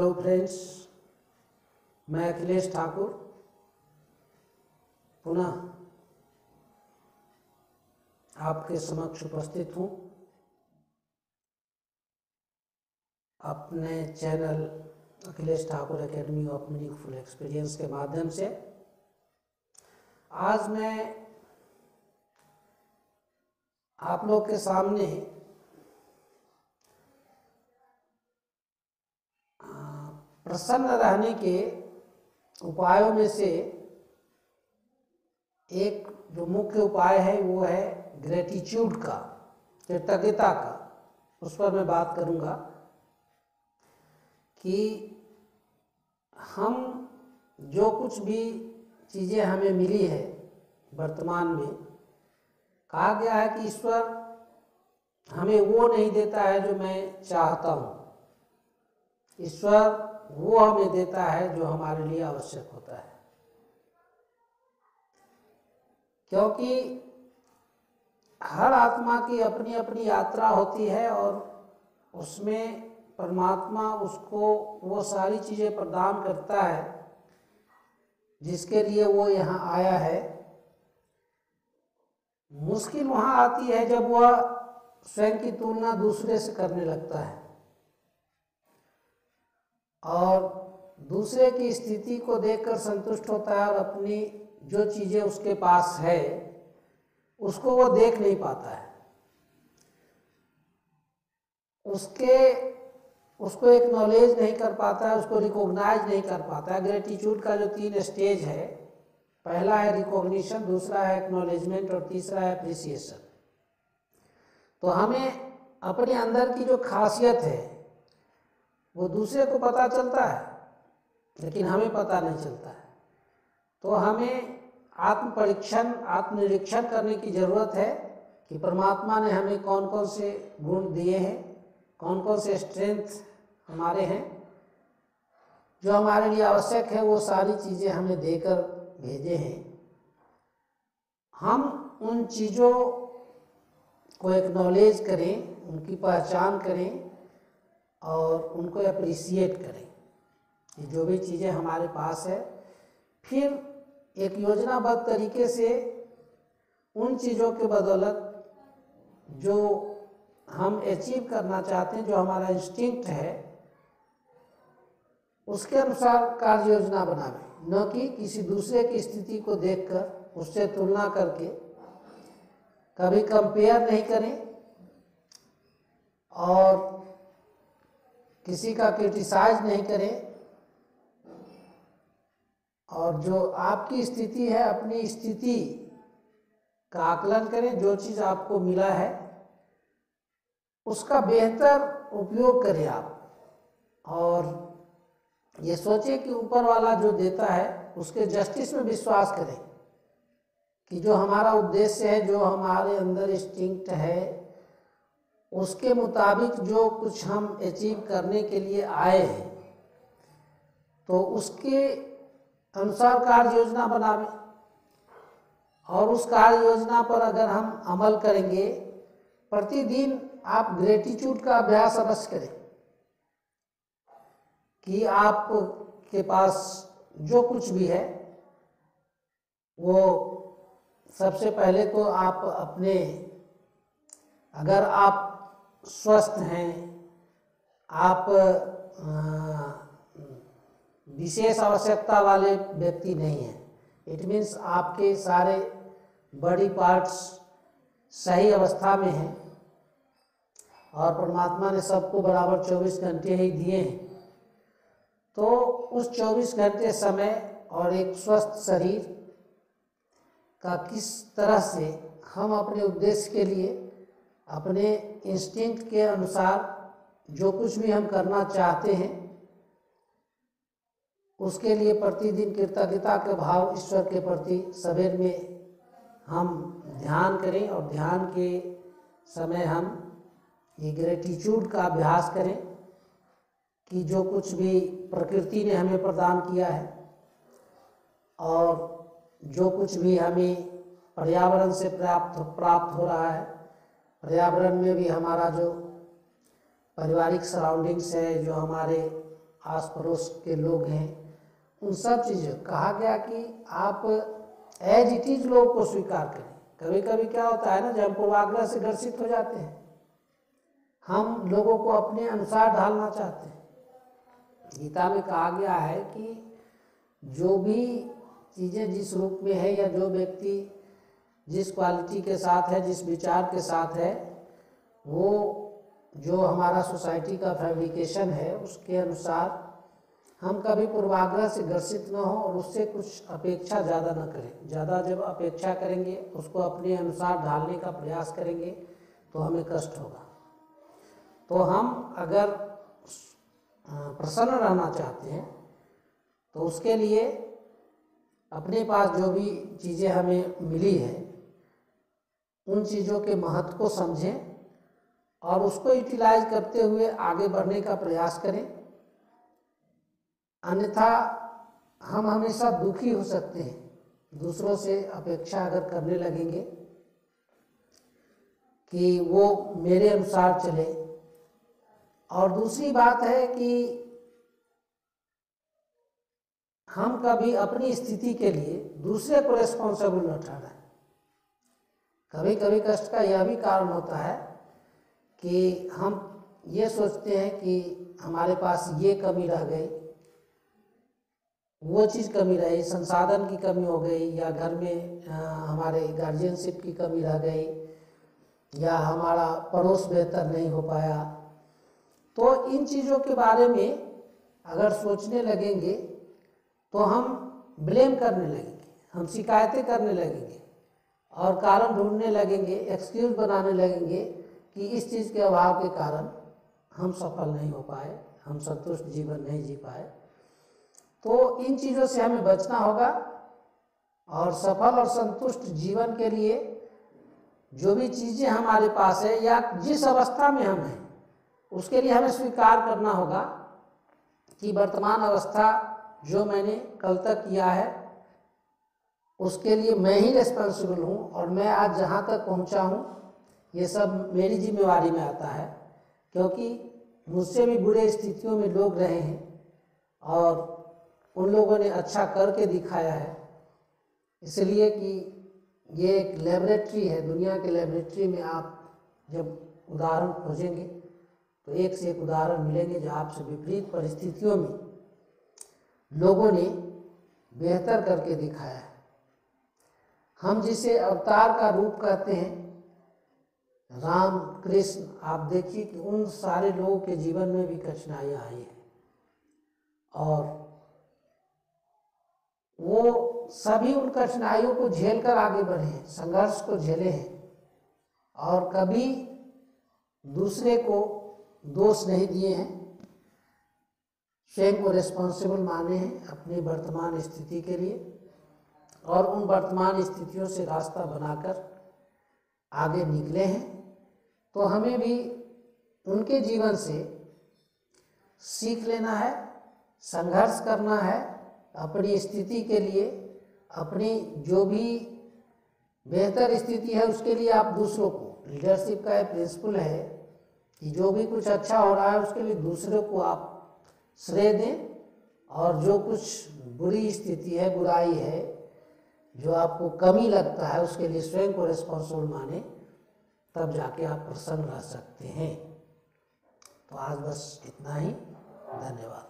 Hello friends, मैं अखिलेश ठाकुर पुनः आपके समक्ष उपस्थित हूँ अपने channel Akhilesh Thakur academy of meaningful experience के माध्यम से। आज मैं आप लोग के सामने प्रसन्न रहने के उपायों में से एक जो मुख्य उपाय है वो है ग्रेटिट्यूड का, कृतज्ञता का। उस पर मैं बात करूंगा कि हम जो कुछ भी चीज़ें हमें मिली है वर्तमान में, कहा गया है कि ईश्वर हमें वो नहीं देता है जो मैं चाहता हूँ, ईश्वर वो हमें देता है जो हमारे लिए आवश्यक होता है। क्योंकि हर आत्मा की अपनी अपनी यात्रा होती है और उसमें परमात्मा उसको वो सारी चीज़ें प्रदान करता है जिसके लिए वो यहाँ आया है। मुश्किल वहाँ आती है जब वह स्वयं की तुलना दूसरे से करने लगता है और दूसरे की स्थिति को देखकर संतुष्ट होता है और अपनी जो चीज़ें उसके पास है उसको वो देख नहीं पाता है, उसको एक्नॉलेज नहीं कर पाता है, उसको रिकॉग्नाइज नहीं कर पाता है। ग्रेटिट्यूड का जो 3 स्टेज है, पहला है रिकॉग्निशन, दूसरा है एक्नॉलेजमेंट और तीसरा है अप्रिसिएशन। तो हमें अपने अंदर की जो खासियत है वो दूसरे को पता चलता है लेकिन हमें पता नहीं चलता है। तो हमें आत्म परीक्षण, आत्मनिरीक्षण करने की ज़रूरत है कि परमात्मा ने हमें कौन कौन से गुण दिए हैं, कौन कौन से स्ट्रेंथ हमारे हैं, जो हमारे लिए आवश्यक है वो सारी चीज़ें हमें देकर भेजे हैं। हम उन चीज़ों को एक्नॉलेज करें, उनकी पहचान करें और उनको अप्रिसिएट करें कि जो भी चीज़ें हमारे पास है, फिर एक योजनाबद्ध तरीके से उन चीज़ों के बदौलत जो हम अचीव करना चाहते हैं, जो हमारा इंस्टिंक्ट है, उसके अनुसार कार्य योजना बनावें, न कि किसी दूसरे की स्थिति को देखकर उससे तुलना करके। कभी कंपेयर नहीं करें और किसी का क्रिटिसाइज नहीं करें और जो आपकी स्थिति है अपनी स्थिति का आकलन करें। जो चीज़ आपको मिला है उसका बेहतर उपयोग करें आप और ये सोचें कि ऊपर वाला जो देता है उसके जस्टिस में विश्वास करें कि जो हमारा उद्देश्य है, जो हमारे अंदर इंस्टिंक्ट है, उसके मुताबिक जो कुछ हम अचीव करने के लिए आए हैं तो उसके अनुसार कार्य योजना बनावें और उस कार्य योजना पर अगर हम अमल करेंगे, प्रतिदिन आप ग्रेटिट्यूड का अभ्यास अवश्य करें कि आप के पास जो कुछ भी है वो सबसे पहले तो आप अपने, अगर आप स्वस्थ हैं, आप विशेष आवश्यकता वाले व्यक्ति नहीं हैं, इट मीन्स आपके सारे बॉडी पार्ट्स सही अवस्था में हैं और परमात्मा ने सबको बराबर 24 घंटे ही दिए हैं, तो उस 24 घंटे समय और एक स्वस्थ शरीर का किस तरह से हम अपने उद्देश्य के लिए, अपने इंस्टिंक्ट के अनुसार जो कुछ भी हम करना चाहते हैं उसके लिए प्रतिदिन कृतज्ञता के भाव ईश्वर के प्रति सवेर में हम ध्यान करें और ध्यान के समय हम ये ग्रेटिट्यूड का अभ्यास करें कि जो कुछ भी प्रकृति ने हमें प्रदान किया है और जो कुछ भी हमें पर्यावरण से प्राप्त हो रहा है, पर्यावरण में भी हमारा जो पारिवारिक सराउंडिंग्स है, जो हमारे आस पड़ोस के लोग हैं, उन सब चीज़ों कहा गया कि आप एज इट इज लोगों को स्वीकार करें। कभी कभी क्या होता है ना, जब हम पूर्वाग्रह से ग्रसित हो जाते हैं, हम लोगों को अपने अनुसार ढालना चाहते हैं। गीता में कहा गया है कि जो भी चीज़ें जिस रूप में है या जो व्यक्ति जिस क्वालिटी के साथ है, जिस विचार के साथ है, वो जो हमारा सोसाइटी का फैब्रिकेशन है उसके अनुसार हम कभी पूर्वाग्रह से ग्रसित न हो और उससे कुछ अपेक्षा ज़्यादा न करें। ज़्यादा जब अपेक्षा करेंगे, उसको अपने अनुसार ढालने का प्रयास करेंगे तो हमें कष्ट होगा। तो हम अगर प्रसन्न रहना चाहते हैं तो उसके लिए अपने पास जो भी चीज़ें हमें मिली है उन चीज़ों के महत्व को समझें और उसको यूटिलाइज करते हुए आगे बढ़ने का प्रयास करें। अन्यथा हम हमेशा दुखी हो सकते हैं। दूसरों से अपेक्षा अगर करने लगेंगे कि वो मेरे अनुसार चले। और दूसरी बात है कि हम कभी अपनी स्थिति के लिए दूसरे को रिस्पॉन्सिबल न ठहराएं। कभी कभी कष्ट का यह भी कारण होता है कि हम ये सोचते हैं कि हमारे पास ये कमी रह गई, वो चीज़ कमी रही, संसाधन की कमी हो गई, या घर में हमारे गार्जियनशिप की कमी रह गई, या हमारा पड़ोस बेहतर नहीं हो पाया। तो इन चीज़ों के बारे में अगर सोचने लगेंगे तो हम ब्लेम करने लगेंगे, हम शिकायतें करने लगेंगे और कारण ढूंढने लगेंगे, एक्सक्यूज बनाने लगेंगे कि इस चीज़ के अभाव के कारण हम सफल नहीं हो पाए, हम संतुष्ट जीवन नहीं जी पाए। तो इन चीज़ों से हमें बचना होगा और सफल और संतुष्ट जीवन के लिए जो भी चीज़ें हमारे पास है या जिस अवस्था में हम हैं उसके लिए हमें स्वीकार करना होगा कि वर्तमान अवस्था जो मैंने कल तक किया है उसके लिए मैं ही रिस्पॉन्सिबल हूँ और मैं आज जहाँ तक पहुँचा हूँ ये सब मेरी जिम्मेवारी में आता है, क्योंकि मुझसे भी बुरे स्थितियों में लोग रहे हैं और उन लोगों ने अच्छा करके दिखाया है। इसलिए कि ये एक लेबोरेटरी है, दुनिया के लेबोरेटरी में आप जब उदाहरण खोजेंगे तो एक से एक उदाहरण मिलेंगे जो आपसे विपरीत परिस्थितियों में लोगों ने बेहतर करके दिखाया है। हम जिसे अवतार का रूप कहते हैं, राम कृष्ण, आप देखिए कि उन सारे लोगों के जीवन में भी कठिनाइयाँ आई हैं और वो सभी उन कठिनाइयों को झेलकर आगे बढ़े हैं, संघर्ष को झेले हैं और कभी दूसरे को दोष नहीं दिए हैं, स्वयं को रिस्पॉन्सिबल माने हैं अपनी वर्तमान स्थिति के लिए और उन वर्तमान स्थितियों से रास्ता बनाकर आगे निकले हैं। तो हमें भी उनके जीवन से सीख लेना है, संघर्ष करना है अपनी स्थिति के लिए। अपनी जो भी बेहतर स्थिति है उसके लिए आप दूसरों को, लीडरशिप का एक प्रिंसिपल है कि जो भी कुछ अच्छा हो रहा है उसके लिए दूसरों को आप श्रेय दें और जो कुछ बुरी स्थिति है, बुराई है, जो आपको कमी लगता है उसके लिए स्वयं को रिस्पॉन्सिबल माने, तब जाके आप प्रसन्न रह सकते हैं। तो आज बस इतना ही, धन्यवाद।